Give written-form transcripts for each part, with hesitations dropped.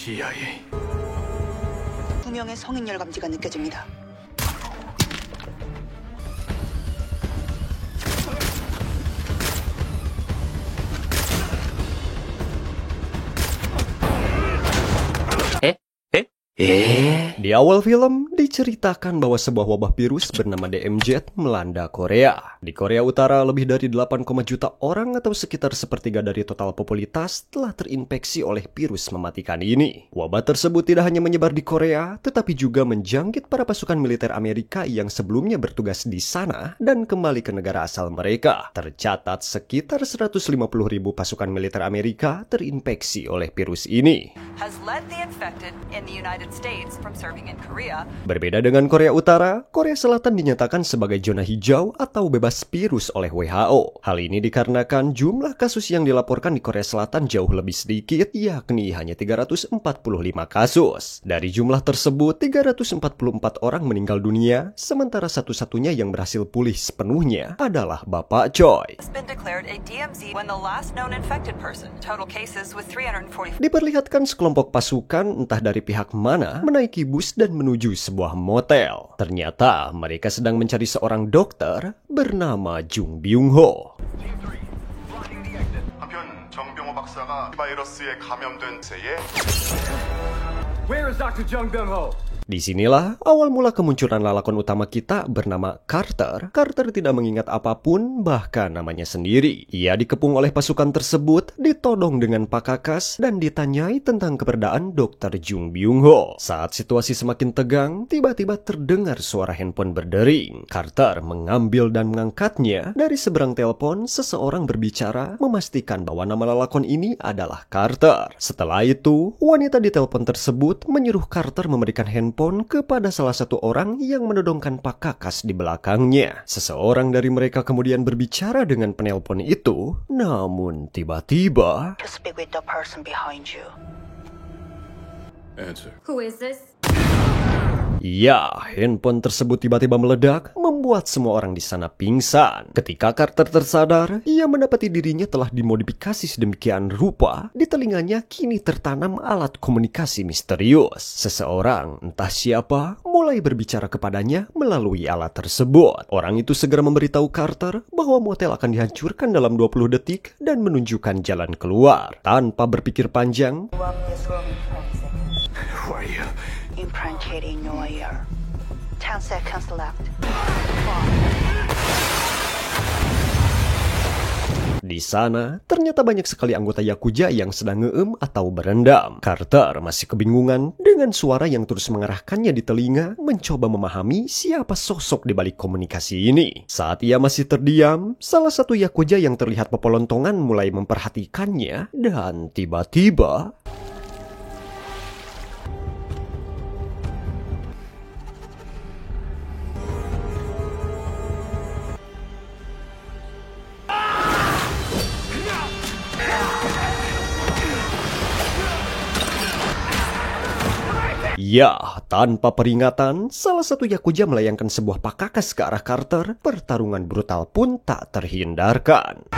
CIA. 두 명의 성인 열감지가 느껴집니다. Di awal film, diceritakan bahwa sebuah wabah virus bernama DMZ melanda Korea. Di Korea Utara, lebih dari 8, juta orang atau sekitar sepertiga dari total popularitas telah terinfeksi oleh virus mematikan ini. Wabah tersebut tidak hanya menyebar di Korea, tetapi juga menjangkit para pasukan militer Amerika yang sebelumnya bertugas di sana dan kembali ke negara asal mereka. Tercatat sekitar 150.000 pasukan militer Amerika terinfeksi oleh virus ini. Berbeda dengan Korea Utara, Korea Selatan dinyatakan sebagai zona hijau atau bebas virus oleh WHO. Hal ini dikarenakan jumlah kasus yang dilaporkan di Korea Selatan jauh lebih sedikit, yakni hanya 345 kasus. Dari jumlah tersebut, 344 orang meninggal dunia, sementara satu-satunya yang berhasil pulih sepenuhnya adalah Bapak Choi. Diperlihatkan sekelompok pasukan, entah dari pihak mana, menaiki bus dan menuju sebuah motel. Ternyata mereka sedang mencari seorang dokter bernama Jung Byung Ho. Where is Dr. Jung Byung Ho? Disinilah awal mula kemunculan lalakon utama kita bernama Carter. Carter tidak mengingat apapun, bahkan namanya sendiri. Ia dikepung oleh pasukan tersebut, ditodong dengan pakakas, dan ditanyai tentang keberadaan Dr. Jung Byung Ho. Saat situasi semakin tegang, tiba-tiba terdengar suara handphone berdering. Carter mengambil dan mengangkatnya. Dari seberang telepon, seseorang berbicara memastikan bahwa nama lalakon ini adalah Carter. Setelah itu, wanita di telepon tersebut menyuruh Carter memberikan handphone kepada salah satu orang yang menodongkan pakakas di belakangnya. Seseorang dari mereka kemudian berbicara dengan penelpon itu, namun tiba-tiba... Answer. Who is this? Ya, handphone tersebut tiba-tiba meledak, membuat semua orang di sana pingsan. Ketika Carter tersadar, ia mendapati dirinya telah dimodifikasi sedemikian rupa, di telinganya kini tertanam alat komunikasi misterius. Seseorang, entah siapa, mulai berbicara kepadanya melalui alat tersebut. Orang itu segera memberitahu Carter bahwa motel akan dihancurkan dalam 20 detik dan menunjukkan jalan keluar. Tanpa berpikir panjang, Who are you? Implanted in your ear. 10 seconds left. di sana, ternyata banyak sekali anggota Yakuza yang sedang ngeem atau berendam. Carter masih kebingungan dengan suara yang terus mengarahkannya di telinga, mencoba memahami siapa sosok di balik komunikasi ini. Saat ia masih terdiam, salah satu Yakuza yang terlihat pepelontongan mulai memperhatikannya, dan tiba-tiba... Ya, tanpa peringatan, salah satu Yakuza melayangkan sebuah pakakas ke arah Carter. Pertarungan brutal pun tak terhindarkan.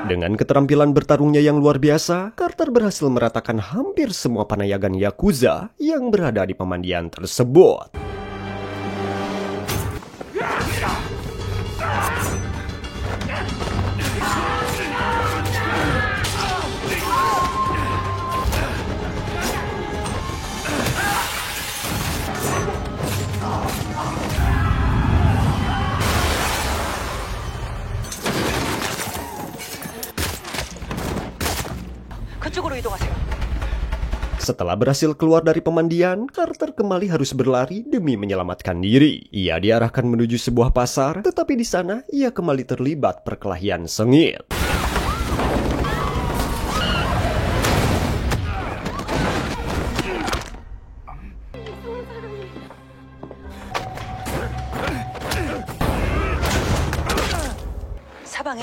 Dengan keterampilan bertarungnya yang luar biasa, Carter berhasil meratakan hampir semua panayagan Yakuza yang berada di pemandian tersebut. Setelah berhasil keluar dari pemandian, Carter kembali harus berlari demi menyelamatkan diri. Ia diarahkan menuju sebuah pasar, tetapi di sana ia kembali terlibat perkelahian sengit.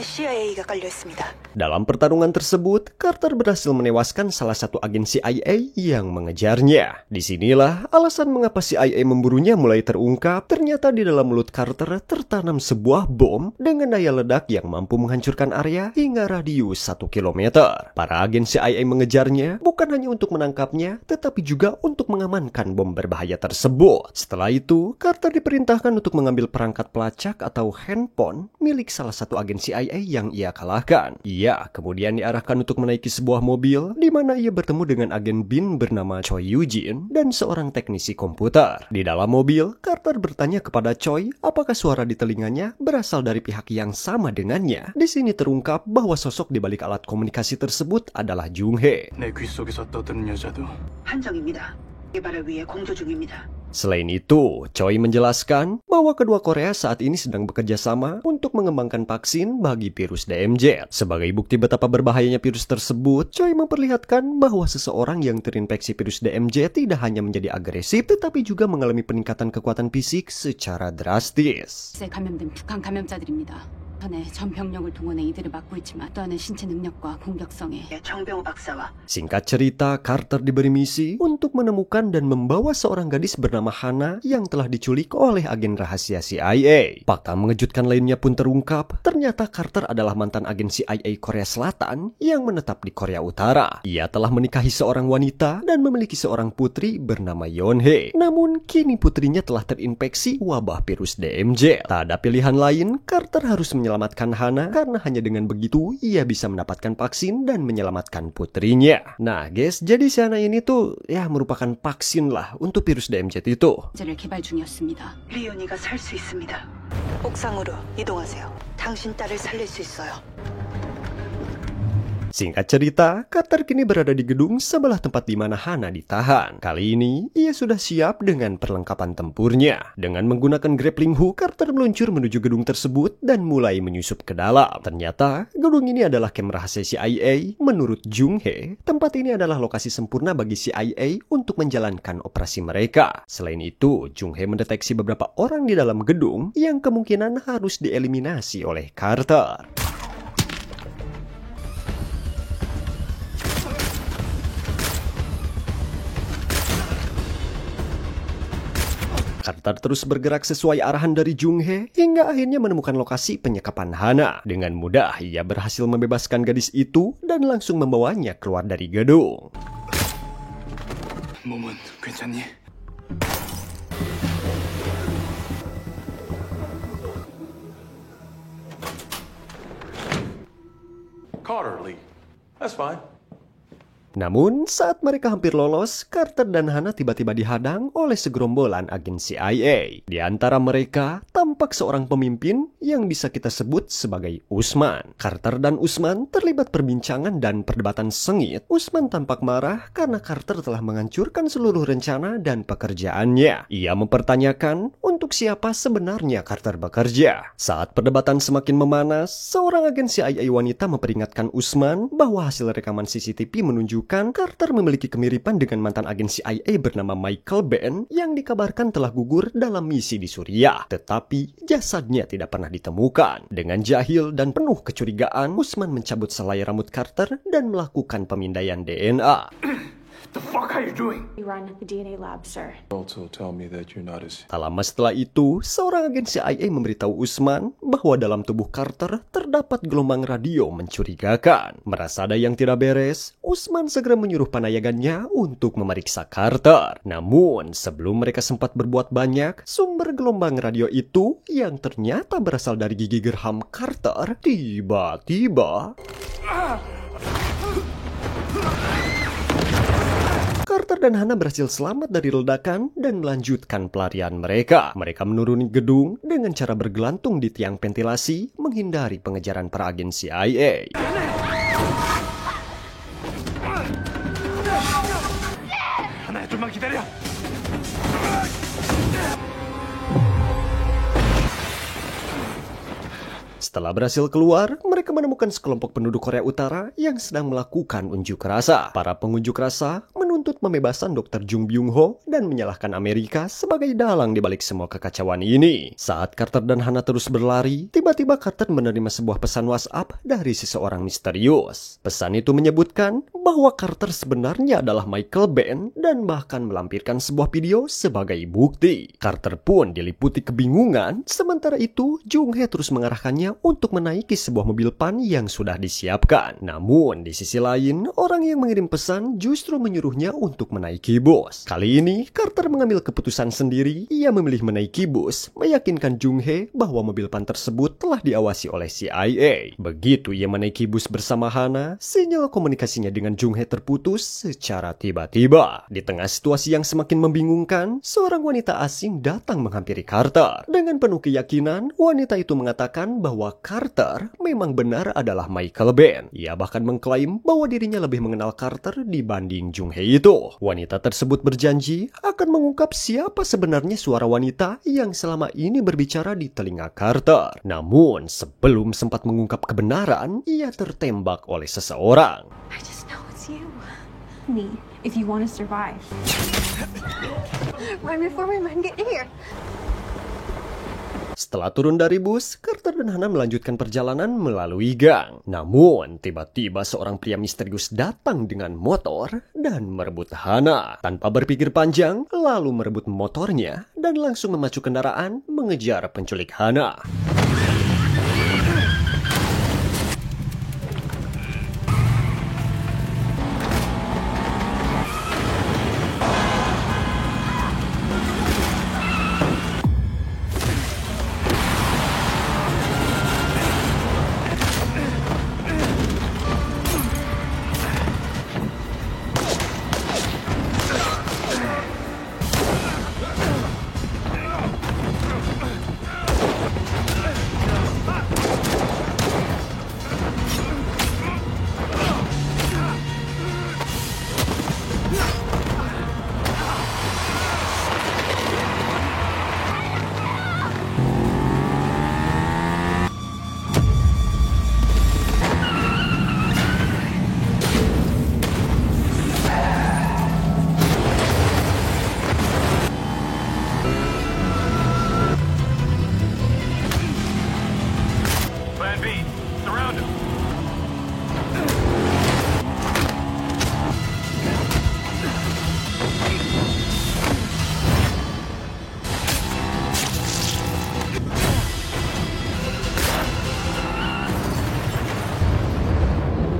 CIA가 깔려 있습니다. Dalam pertarungan tersebut, Carter berhasil menewaskan salah satu agen CIA yang mengejarnya. Disinilah alasan mengapa CIA memburunya mulai terungkap. Ternyata di dalam mulut Carter tertanam sebuah bom dengan daya ledak yang mampu menghancurkan area hingga radius 1 km. Para agen CIA mengejarnya bukan hanya untuk menangkapnya, tetapi juga untuk mengamankan bom berbahaya tersebut. Setelah itu, Carter diperintahkan untuk mengambil perangkat pelacak atau handphone milik salah satu agen CIA yang ia kalahkan. Ia kemudian diarahkan untuk menaiki sebuah mobil di mana ia bertemu dengan agen BIN bernama Choi Eugene dan seorang teknisi komputer. Di dalam mobil, Carter bertanya kepada Choi apakah suara di telinganya berasal dari pihak yang sama dengannya. Di sini terungkap bahwa sosok di balik alat komunikasi tersebut adalah Jung Hae. 내 귀 속에서 떠드는 여자도 한정입니다. 개발을 위해 공조 중입니다. Selain itu, Choi menjelaskan bahwa kedua Korea saat ini sedang bekerja sama untuk mengembangkan vaksin bagi virus DMZ. Sebagai bukti betapa berbahayanya virus tersebut, Choi memperlihatkan bahwa seseorang yang terinfeksi virus DMZ tidak hanya menjadi agresif, tetapi juga mengalami peningkatan kekuatan fisik secara drastis. 감염된 북한 감염자들입니다. 전에 전 병력을 동원해 이들을 막고 있지만 또한 신체 능력과 공격성에 정병호 박사와 Singkat cerita, Carter diberi misi untuk menemukan dan membawa seorang gadis bernama Hana yang telah diculik oleh agen rahasia CIA. Fakta mengejutkan lainnya pun terungkap. Ternyata Carter adalah mantan agen CIA Korea Selatan yang menetap di Korea Utara. Ia telah menikahi seorang wanita dan memiliki seorang putri bernama Yeonhae. Namun kini putrinya telah terinfeksi wabah virus DMZ. Tak ada pilihan lain, Carter harus menyelamatkan Hana karena hanya dengan begitu ia bisa mendapatkan vaksin dan menyelamatkan putrinya. Nah guys, jadi si Hana ini tuh ya merupakan vaksin lah untuk virus DMZ itu. 를 개발 중이었습니다. 리온이가 살 수 있습니다. 옥상으로 이동하세요. 당신 딸을 살릴 수 있어요. Singkat cerita, Carter kini berada di gedung sebelah tempat di mana Hana ditahan. Kali ini, ia sudah siap dengan perlengkapan tempurnya. Dengan menggunakan grappling hook, Carter meluncur menuju gedung tersebut dan mulai menyusup ke dalam. Ternyata, gedung ini adalah camp rahasia CIA. Menurut Jung Hae, tempat ini adalah lokasi sempurna bagi CIA untuk menjalankan operasi mereka. Selain itu, Jung Hae mendeteksi beberapa orang di dalam gedung yang kemungkinan harus dieliminasi oleh Carter. Carter terus bergerak sesuai arahan dari Jung Hae hingga akhirnya menemukan lokasi penyekapan Hana. Dengan mudah, ia berhasil membebaskan gadis itu dan langsung membawanya keluar dari gedung. 몸은 괜찮니? Carter, Lee. That's fine. Namun, saat mereka hampir lolos, Carter dan Hana tiba-tiba dihadang oleh segerombolan agen CIA. Di antara mereka, tampak seorang pemimpin yang bisa kita sebut sebagai Usman. Carter dan Usman terlibat perbincangan dan perdebatan sengit. Usman tampak marah karena Carter telah menghancurkan seluruh rencana dan pekerjaannya. Ia mempertanyakan untuk siapa sebenarnya Carter bekerja. Saat perdebatan semakin memanas, seorang agen CIA wanita memperingatkan Usman bahwa hasil rekaman CCTV menunjukkan Carter memiliki kemiripan dengan mantan agen CIA bernama Michael Benn yang dikabarkan telah gugur dalam misi di Suriah. Tetapi jasadnya tidak pernah ditemukan. Dengan jahil dan penuh kecurigaan, Usman mencabut selai rambut Carter dan melakukan pemindaian DNA. The fuck are you doing? We run the DNA lab, sir. Also tell me that you're not as... Tak lama setelah itu, seorang agen CIA memberitahu Usman bahwa dalam tubuh Carter terdapat gelombang radio mencurigakan. Merasa ada yang tidak beres, Usman segera menyuruh panayagannya untuk memeriksa Carter. Namun, sebelum mereka sempat berbuat banyak, sumber gelombang radio itu yang ternyata berasal dari gigi gerham Carter, tiba-tiba... Carter dan Hana berhasil selamat dari ledakan dan melanjutkan pelarian mereka. Mereka menuruni gedung dengan cara bergelantung di tiang ventilasi, menghindari pengejaran para agen CIA. 하나야, 좀만 기다려. Setelah berhasil keluar, mereka menemukan sekelompok penduduk Korea Utara yang sedang melakukan unjuk rasa. Para pengunjuk rasa menuntut menuntut pembebasan Dr. Jung Byung-ho dan menyalahkan Amerika sebagai dalang di balik semua kekacauan ini. Saat Carter dan Hana terus berlari, tiba-tiba Carter menerima sebuah pesan WhatsApp dari seseorang misterius. Pesan itu menyebutkan bahwa Carter sebenarnya adalah Michael Ben dan bahkan melampirkan sebuah video sebagai bukti. Carter pun diliputi kebingungan, sementara itu Jung Hae terus mengarahkannya untuk menaiki sebuah mobil PAN yang sudah disiapkan. Namun di sisi lain, orang yang mengirim pesan justru menyuruhnya untuk menaiki bus. Kali ini Carter mengambil keputusan sendiri. Ia memilih menaiki bus, meyakinkan Jung Hae bahwa mobil PAN tersebut telah diawasi oleh CIA. Begitu ia menaiki bus bersama Hana, sinyal komunikasinya dengan Jung Hae terputus secara tiba-tiba. Di tengah situasi yang semakin membingungkan, seorang wanita asing datang menghampiri Carter. Dengan penuh keyakinan, wanita itu mengatakan bahwa Carter memang benar adalah Michael Ben. Ia bahkan mengklaim bahwa dirinya lebih mengenal Carter dibanding Jung Hae itu. Wanita tersebut berjanji akan mengungkap siapa sebenarnya suara wanita yang selama ini berbicara di telinga Carter. Namun, sebelum sempat mengungkap kebenaran, ia tertembak oleh seseorang. I just know it's you. Me, if you want to survive. Run before my men get here. Setelah turun dari bus, Carter dan Hana melanjutkan perjalanan melalui gang. Namun, tiba-tiba seorang pria misterius datang dengan motor dan merebut Hana. Tanpa berpikir panjang, lalu merebut motornya dan langsung memacu kendaraan mengejar penculik Hana. Plan B. Surround him.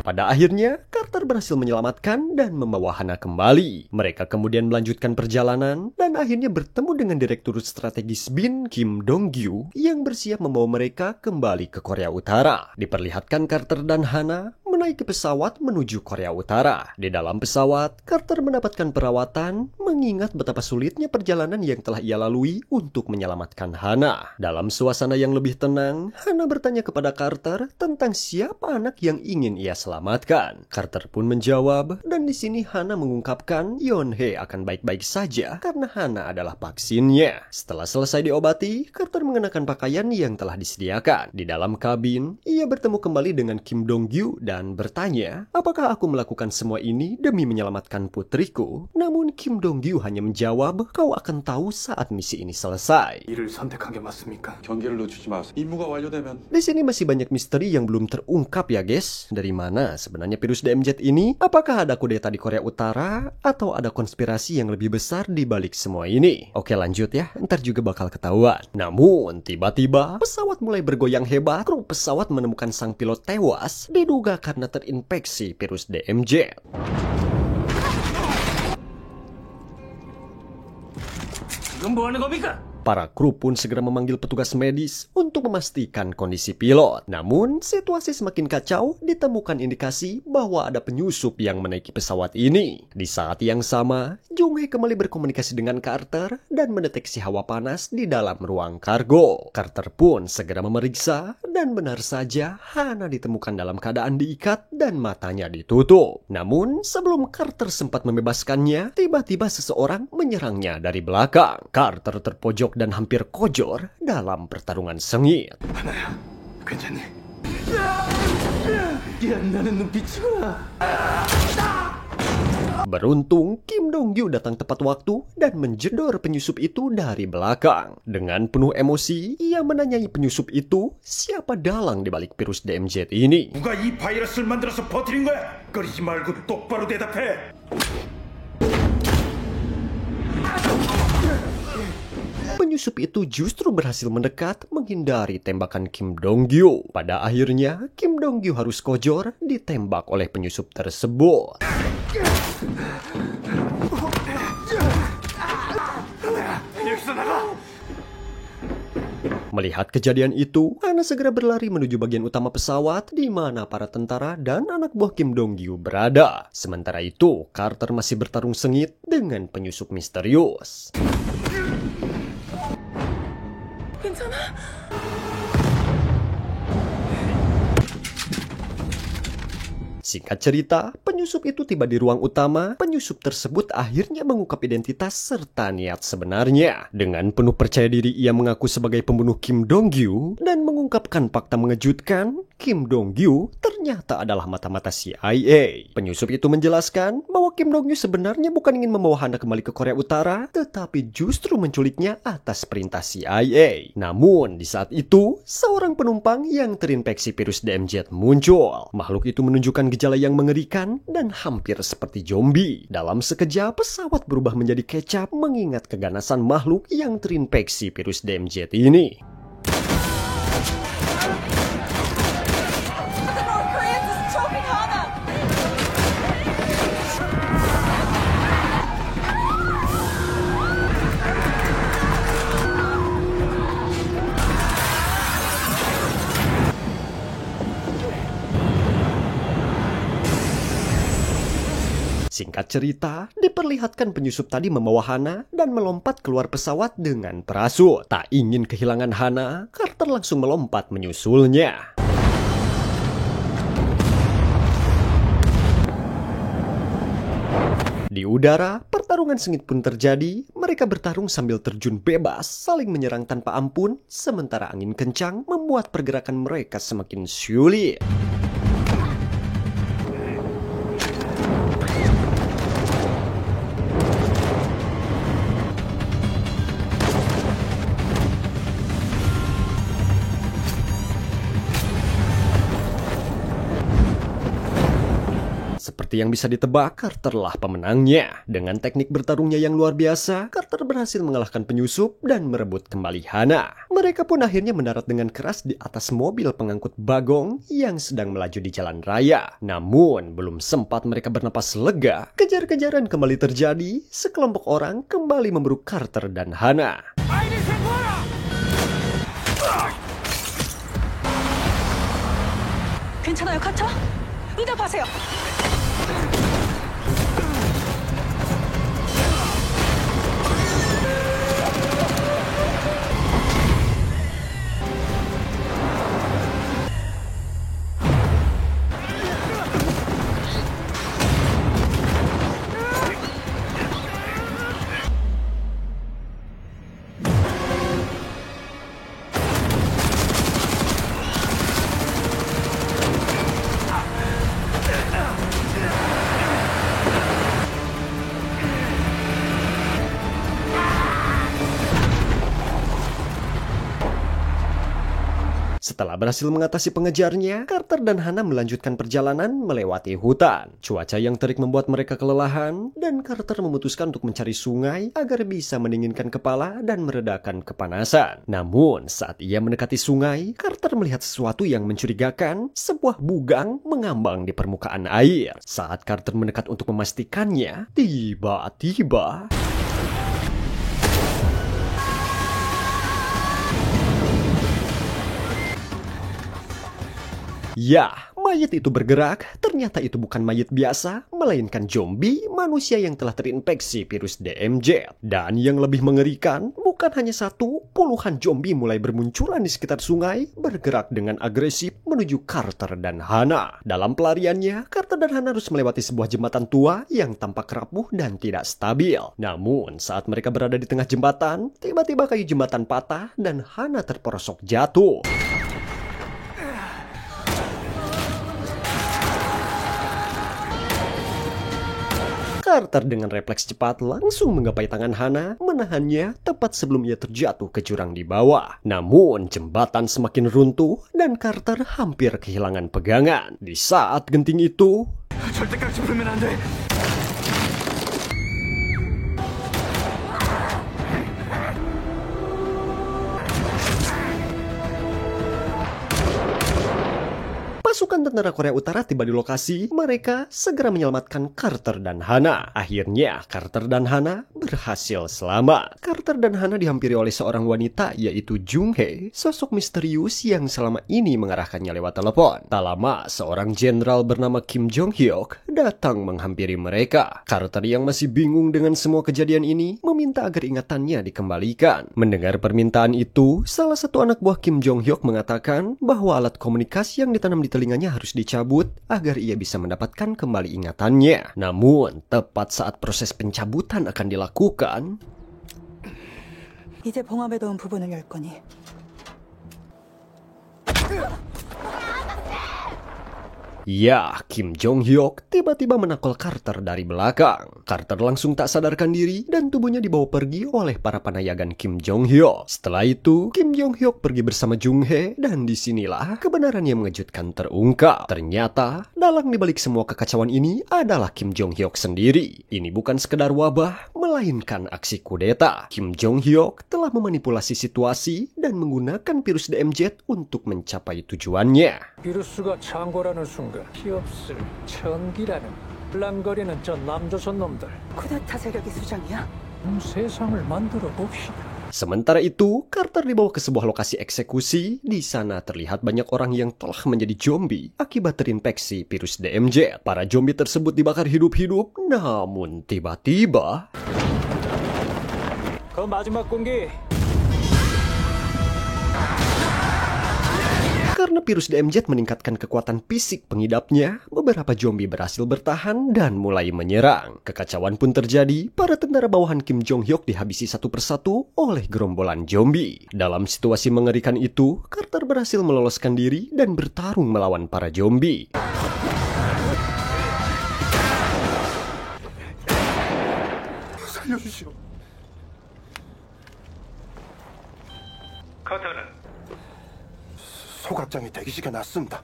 Pada akhirnya, Carter berhasil menyelamatkan dan membawa Hana kembali. Mereka kemudian melanjutkan perjalanan dan akhirnya bertemu dengan Direktur Strategis BIN Kim Dong-gyu yang bersiap membawa mereka kembali ke Korea Utara. Diperlihatkan Carter dan Hana menaiki pesawat menuju Korea Utara. Di dalam pesawat, Carter mendapatkan perawatan mengingat betapa sulitnya perjalanan yang telah ia lalui untuk menyelamatkan Hana. Dalam suasana yang lebih tenang, Hana bertanya kepada Carter tentang siapa anak yang ingin ia selamatkan. Carter pun menjawab, dan di sini Hana mengungkapkan Yeon-hae akan baik-baik saja karena Hana adalah vaksinnya. Setelah selesai diobati, Carter mengenakan pakaian yang telah disediakan. Di dalam kabin, ia bertemu kembali dengan Kim Dong-gyu dan bertanya, apakah aku melakukan semua ini demi menyelamatkan putriku? Namun Kim Dong-gyu hanya menjawab, kau akan tahu saat misi ini selesai. 이를 선택한 게 맞습니까? 경계를 늦추지 마세요. 임무가 완료되면 Di sini masih banyak misteri yang belum terungkap ya guys. Dari mana sebenarnya virus DMZ ini? Apakah ada kudeta di Korea Utara? Atau ada konspirasi yang lebih besar di balik semua ini? Oke lanjut ya, ntar juga bakal ketahuan. Namun tiba-tiba pesawat mulai bergoyang hebat. Kru pesawat menemukan sang pilot tewas diduga karena terinfeksi virus DMZ. 지금 뭐 하는 겁니까? Para kru pun segera memanggil petugas medis untuk memastikan kondisi pilot. Namun, situasi semakin kacau, ditemukan indikasi bahwa ada penyusup yang menaiki pesawat ini. Di saat yang sama, Jung Hae kembali berkomunikasi dengan Carter dan mendeteksi hawa panas di dalam ruang kargo. Carter pun segera memeriksa, dan benar saja Hana ditemukan dalam keadaan diikat dan matanya ditutup. Namun, sebelum Carter sempat membebaskannya, tiba-tiba seseorang menyerangnya dari belakang. Carter terpojok dan hampir kojor dalam pertarungan sengit. 하나야, 괜찮니? 야, 나는 눈빛이구나. Beruntung, Kim Dong-gyu datang tepat waktu dan menjedor penyusup itu dari belakang. Dengan penuh emosi, ia menanyai penyusup itu siapa dalang di balik virus DMZ ini. 누가 이 바이러스를 만들어서 퍼뜨린 거야? 꺼리지 말고 똑바로 대답해. Penyusup itu justru berhasil mendekat menghindari tembakan Kim Dong-gyu. Pada akhirnya, Kim Dong-gyu harus kojor ditembak oleh penyusup tersebut. Melihat kejadian itu, Hana segera berlari menuju bagian utama pesawat di mana para tentara dan anak buah Kim Dong-gyu berada. Sementara itu, Carter masih bertarung sengit dengan penyusup misterius. Singkat cerita, penyusup itu tiba di ruang utama. Penyusup tersebut akhirnya mengungkap identitas serta niat sebenarnya. Dengan penuh percaya diri, ia mengaku sebagai pembunuh Kim Dong-gyu dan mengungkapkan fakta mengejutkan. Kim Dong-gyu ternyata adalah mata-mata CIA. Penyusup itu menjelaskan bahwa Kim Dong-gyu sebenarnya bukan ingin membawa Hana kembali ke Korea Utara, tetapi justru menculiknya atas perintah CIA. Namun, di saat itu, seorang penumpang yang terinfeksi virus DMZ muncul. Makhluk itu menunjukkan gejala yang mengerikan dan hampir seperti zombie. Dalam sekejap, pesawat berubah menjadi kecap mengingat keganasan makhluk yang terinfeksi virus DMZ ini. Singkat cerita, diperlihatkan penyusup tadi membawa Hana dan melompat keluar pesawat dengan parasut. Tak ingin kehilangan Hana, Carter langsung melompat menyusulnya. Di udara, pertarungan sengit pun terjadi. Mereka bertarung sambil terjun bebas, saling menyerang tanpa ampun, sementara angin kencang membuat pergerakan mereka semakin sulit. Seperti yang bisa ditebak, Carterlah pemenangnya. Dengan teknik bertarungnya yang luar biasa, Carter berhasil mengalahkan penyusup dan merebut kembali Hana. Mereka pun akhirnya mendarat dengan keras di atas mobil pengangkut bagong yang sedang melaju di jalan raya. Namun, belum sempat mereka bernapas lega, kejar-kejaran kembali terjadi. Sekelompok orang kembali memburu Carter dan Hana. 괜찮아요, 카터? 응답하세요. Setelah berhasil mengatasi pengejarnya, Carter dan Hana melanjutkan perjalanan melewati hutan. Cuaca yang terik membuat mereka kelelahan, dan Carter memutuskan untuk mencari sungai agar bisa mendinginkan kepala dan meredakan kepanasan. Namun, saat ia mendekati sungai, Carter melihat sesuatu yang mencurigakan, sebuah bugang mengambang di permukaan air. Saat Carter mendekat untuk memastikannya, tiba-tiba... Ya, mayat itu bergerak. Ternyata itu bukan mayat biasa, melainkan zombie, manusia yang telah terinfeksi virus DMZ. Dan yang lebih mengerikan, bukan hanya satu, puluhan zombie mulai bermunculan di sekitar sungai, bergerak dengan agresif menuju Carter dan Hana. Dalam pelariannya, Carter dan Hana harus melewati sebuah jembatan tua yang tampak rapuh dan tidak stabil. Namun, saat mereka berada di tengah jembatan, tiba-tiba kayu jembatan patah dan Hana terperosok jatuh. Carter dengan refleks cepat langsung menggapai tangan Hana, menahannya tepat sebelum ia terjatuh ke jurang di bawah. Namun jembatan semakin runtuh dan Carter hampir kehilangan pegangan. Di saat genting itu, 절대 깍지 풀면 안 돼. pasukan tentara Korea Utara tiba di lokasi. Mereka segera menyelamatkan Carter dan Hana. Akhirnya, Carter dan Hana berhasil selamat. Carter dan Hana dihampiri oleh seorang wanita, yaitu Jung Hae, sosok misterius yang selama ini mengarahkannya lewat telepon. Tak lama, seorang jenderal bernama Kim Jong Hyuk datang menghampiri mereka. Carter yang masih bingung dengan semua kejadian ini, meminta agar ingatannya dikembalikan. Mendengar permintaan itu, salah satu anak buah Kim Jong Hyuk mengatakan bahwa alat komunikasi yang ditanam di telinganya harus dicabut agar ia bisa mendapatkan kembali ingatannya. Namun, tepat saat proses pencabutan akan dilakukan, 이제 봉합에 넣은 부분을 열 거니. ya, Kim Jong Hyuk tiba-tiba menakol Carter dari belakang. Carter langsung tak sadarkan diri dan tubuhnya dibawa pergi oleh para panayagan Kim Jong Hyuk. Setelah itu, Kim Jong Hyuk pergi bersama Jung Hae dan disinilah kebenaran yang mengejutkan terungkap. Ternyata, dalang dibalik semua kekacauan ini adalah Kim Jong Hyuk sendiri. Ini bukan sekedar wabah, melainkan aksi kudeta. Kim Jong Hyuk telah memanipulasi situasi dan menggunakan virus DMZ untuk mencapai tujuannya. 비루스가 창고라는 순간 피없을 천기라는 랑거리는 저 남조선 놈들 쿠데타 세력의 수장이야? 세상을 만들어 봅시다. Sementara itu, Carter dibawa ke sebuah lokasi eksekusi. Di sana terlihat banyak orang yang telah menjadi zombie akibat terinfeksi virus DMZ. Para zombie tersebut dibakar hidup-hidup, namun tiba-tiba 그 마지막 공기 karena virus DMZ meningkatkan kekuatan fisik pengidapnya, beberapa zombie berhasil bertahan dan mulai menyerang. Kekacauan pun terjadi, para tentara bawahan Kim Jong Hyuk dihabisi satu persatu oleh gerombolan zombie. Dalam situasi mengerikan itu, Carter berhasil meloloskan diri dan bertarung melawan para zombie. 살려주시오. 카터는 소각장이 대기시켜 놨습니다.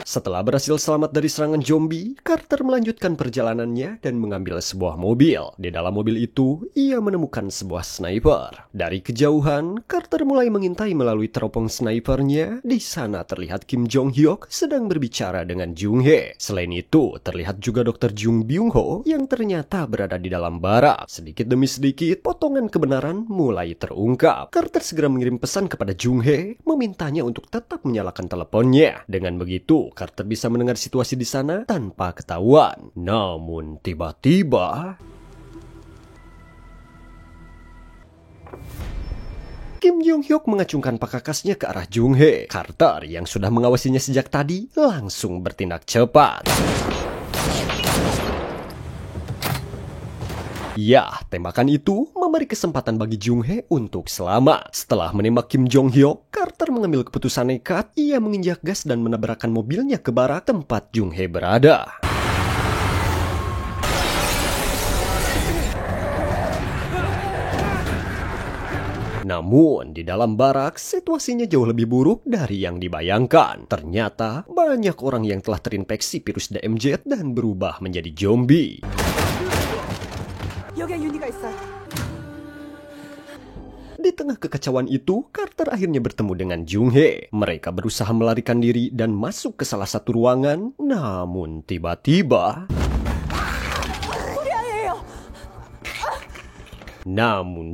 Setelah berhasil selamat dari serangan zombie, Carter melanjutkan perjalanannya dan mengambil sebuah mobil. Di dalam mobil itu, ia menemukan sebuah sniper. Dari kejauhan, Carter mulai mengintai melalui teropong snipernya. Di sana terlihat Kim Jong Hyuk sedang berbicara dengan Jung Hae. Selain itu, terlihat juga Dr. Jung Byung Ho yang ternyata berada di dalam barak. Sedikit demi sedikit, potongan kebenaran mulai terungkap. Carter segera mengirim pesan kepada Jung Hae, memintanya untuk tetap menyalakan teleponnya. Dengan begitu, Carter bisa mendengar situasi di sana tanpa ketahuan. Namun tiba-tiba Kim Jong Hyuk mengacungkan pakakasnya ke arah Jung Hae. Carter yang sudah mengawasinya sejak tadi langsung bertindak cepat. Ya, tembakan itu memberi kesempatan bagi Jung Hae untuk selamat. Setelah menembak Kim Jong Hyuk, Carter mengambil keputusan nekat. Ia menginjak gas dan menabrakkan mobilnya ke barak tempat Jung Hae berada. Namun, di dalam barak, situasinya jauh lebih buruk dari yang dibayangkan. Ternyata, banyak orang yang telah terinfeksi virus DMZ dan berubah menjadi zombie. Di tengah kekacauan itu, Carter akhirnya bertemu dengan Jung Hae. Mereka berusaha melarikan diri dan masuk ke salah satu ruangan. Namun tiba-tiba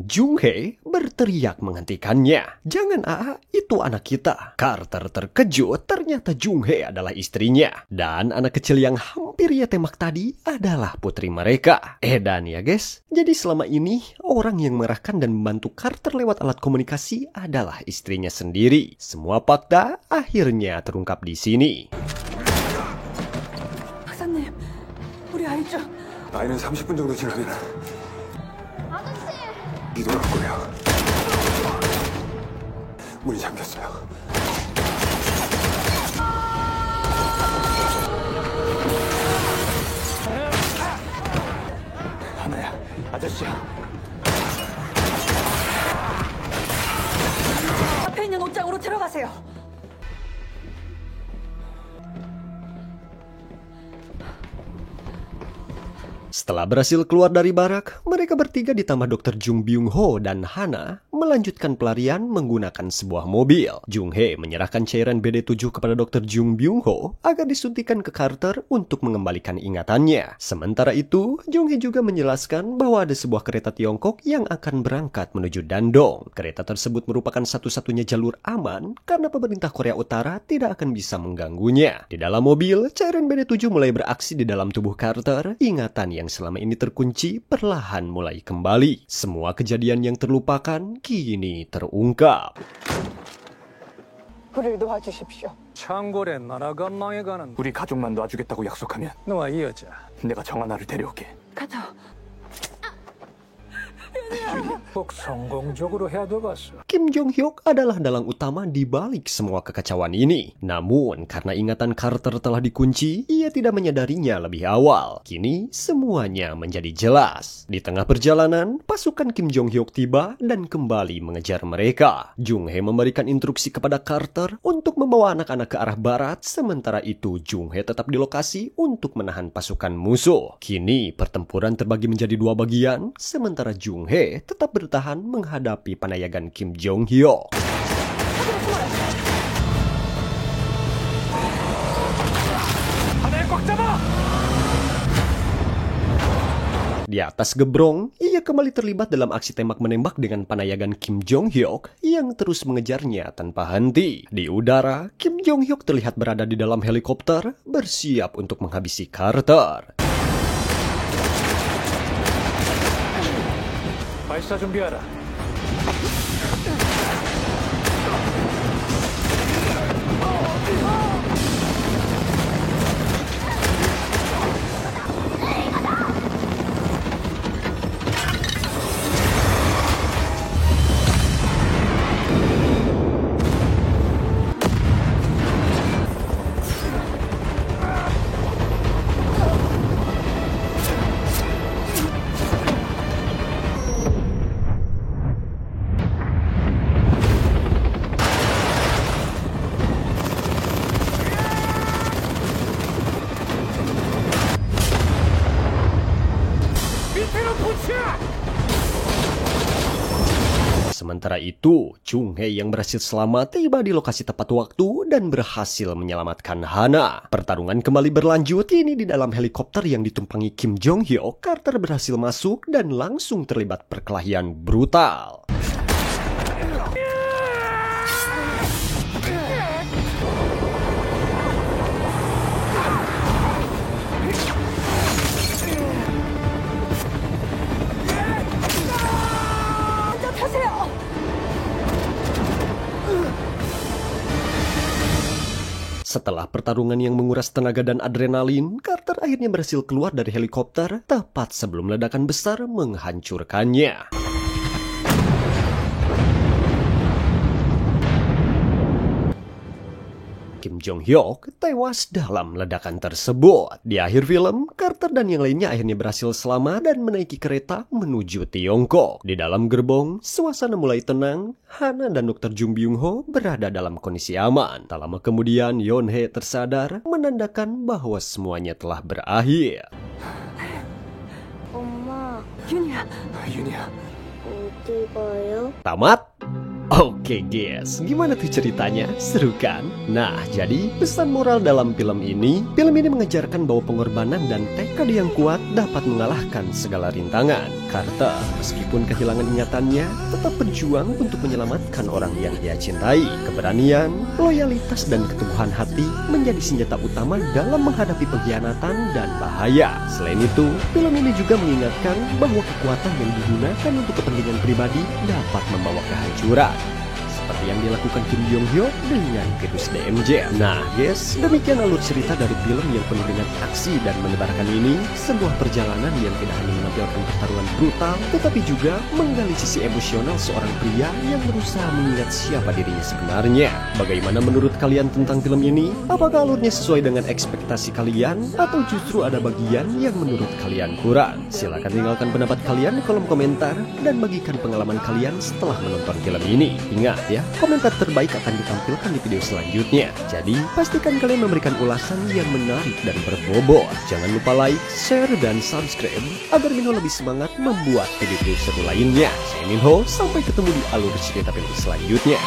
Jung Hae berteriak menghentikannya. "Jangan, A, itu anak kita." Carter terkejut, ternyata Jung Hae adalah istrinya. Dan anak kecil yang hampir ia tembak tadi adalah putri mereka. Dan ya guys, jadi selama ini orang yang mengarahkan dan membantu Carter lewat alat komunikasi adalah istrinya sendiri. Semua fakta akhirnya terungkap di sini. 박사님, 우리 아이 좀. 아이는 30분 정도 지나면 이동할 거예요. 문이 잠겼어요. Setelah berhasil keluar dari barak, mereka bertiga ditambah Dr. Jung Byung Ho dan Hana melanjutkan pelarian menggunakan sebuah mobil. Jung Hae menyerahkan cairan BD7 kepada Dr. Jung Byung Ho agar disuntikan ke Carter untuk mengembalikan ingatannya. Sementara itu, Jung Hae juga menjelaskan bahwa ada sebuah kereta Tiongkok yang akan berangkat menuju Dandong. Kereta tersebut merupakan satu-satunya jalur aman karena pemerintah Korea Utara tidak akan bisa mengganggunya. Di dalam mobil, cairan BD7 mulai beraksi di dalam tubuh Carter. Ingatan yang selama ini terkunci perlahan mulai kembali. Semua kejadian yang terlupakan kini terungkap. 우리를 도와주십시오. 창궐에 나라가 망해가는 우리 가족만 놔주겠다고 약속하면 너와 이 여자 내가 정하나를 데려올게. 가자. 꼭 성공적으로 해둬봤어. Kim Jong Hyuk adalah dalang utama di balik semua kekacauan ini. Namun, karena ingatan Carter telah dikunci, ia tidak menyadarinya lebih awal. Kini, semuanya menjadi jelas. Di tengah perjalanan, pasukan Kim Jong Hyuk tiba dan kembali mengejar mereka. Jung Hae memberikan instruksi kepada Carter untuk membawa anak-anak ke arah barat, sementara itu Jung Hae tetap di lokasi untuk menahan pasukan musuh. Kini, pertempuran terbagi menjadi dua bagian, sementara Jung Hae tetap bertahan menghadapi panayagan Kim Jong Hyuk. Di atas gebrong, ia kembali terlibat dalam aksi tembak-menembak dengan panayagan Kim Jong Hyuk yang terus mengejarnya tanpa henti. Di udara, Kim Jong Hyuk terlihat berada di dalam helikopter, bersiap untuk menghabisi Carter. 발사 준비하라. Sementara itu, Jung Hae yang berhasil selamat tiba di lokasi tepat waktu dan berhasil menyelamatkan Hana. Pertarungan kembali berlanjut, ini di dalam helikopter yang ditumpangi Kim Jong Hyuk. Carter berhasil masuk dan langsung terlibat perkelahian brutal. Setelah pertarungan yang menguras tenaga dan adrenalin, Carter akhirnya berhasil keluar dari helikopter tepat sebelum ledakan besar menghancurkannya. Kim Jong Hyuk tewas dalam ledakan tersebut. Di akhir film, Carter dan yang lainnya akhirnya berhasil selamat dan menaiki kereta menuju Tiongkok. Di dalam gerbong, suasana mulai tenang. Hana dan Dr. Jung Byung Ho berada dalam kondisi aman. Tak lama kemudian, Yeon Hae tersadar, menandakan bahwa semuanya telah berakhir. 엄마, 윤희야. 윤희야. 어디 가요? Tamat? Oke guys, gimana tuh ceritanya? Seru kan? Nah, jadi pesan moral dalam film ini mengajarkan bahwa pengorbanan dan tekad yang kuat dapat mengalahkan segala rintangan. Carter, meskipun kehilangan ingatannya, tetap berjuang untuk menyelamatkan orang yang dia cintai. Keberanian, loyalitas, dan keteguhan hati menjadi senjata utama dalam menghadapi pengkhianatan dan bahaya. Selain itu, film ini juga mengingatkan bahwa kekuatan yang digunakan untuk kepentingan pribadi dapat membawa kehancuran. Seperti yang dilakukan Kim Jong Hyuk dengan virus DMZ. Nah guys, demikian alur cerita dari film yang penuh dengan aksi dan menebarkan ini. Sebuah perjalanan yang tidak hanya menampilkan pertarungan brutal, tetapi juga menggali sisi emosional seorang pria yang berusaha mengingat siapa dirinya sebenarnya. Bagaimana menurut kalian tentang film ini? Apakah alurnya sesuai dengan ekspektasi kalian? Atau justru ada bagian yang menurut kalian kurang? Silahkan tinggalkan pendapat kalian di kolom komentar dan bagikan pengalaman kalian setelah menonton film ini. Ingat ya, ya. Komentar terbaik akan ditampilkan di video selanjutnya. Jadi, pastikan kalian memberikan ulasan yang menarik dan berbobot. Jangan lupa like, share, dan subscribe agar Minho lebih semangat membuat video-video seru lainnya. Saya Minho, sampai ketemu di alur cerita film selanjutnya.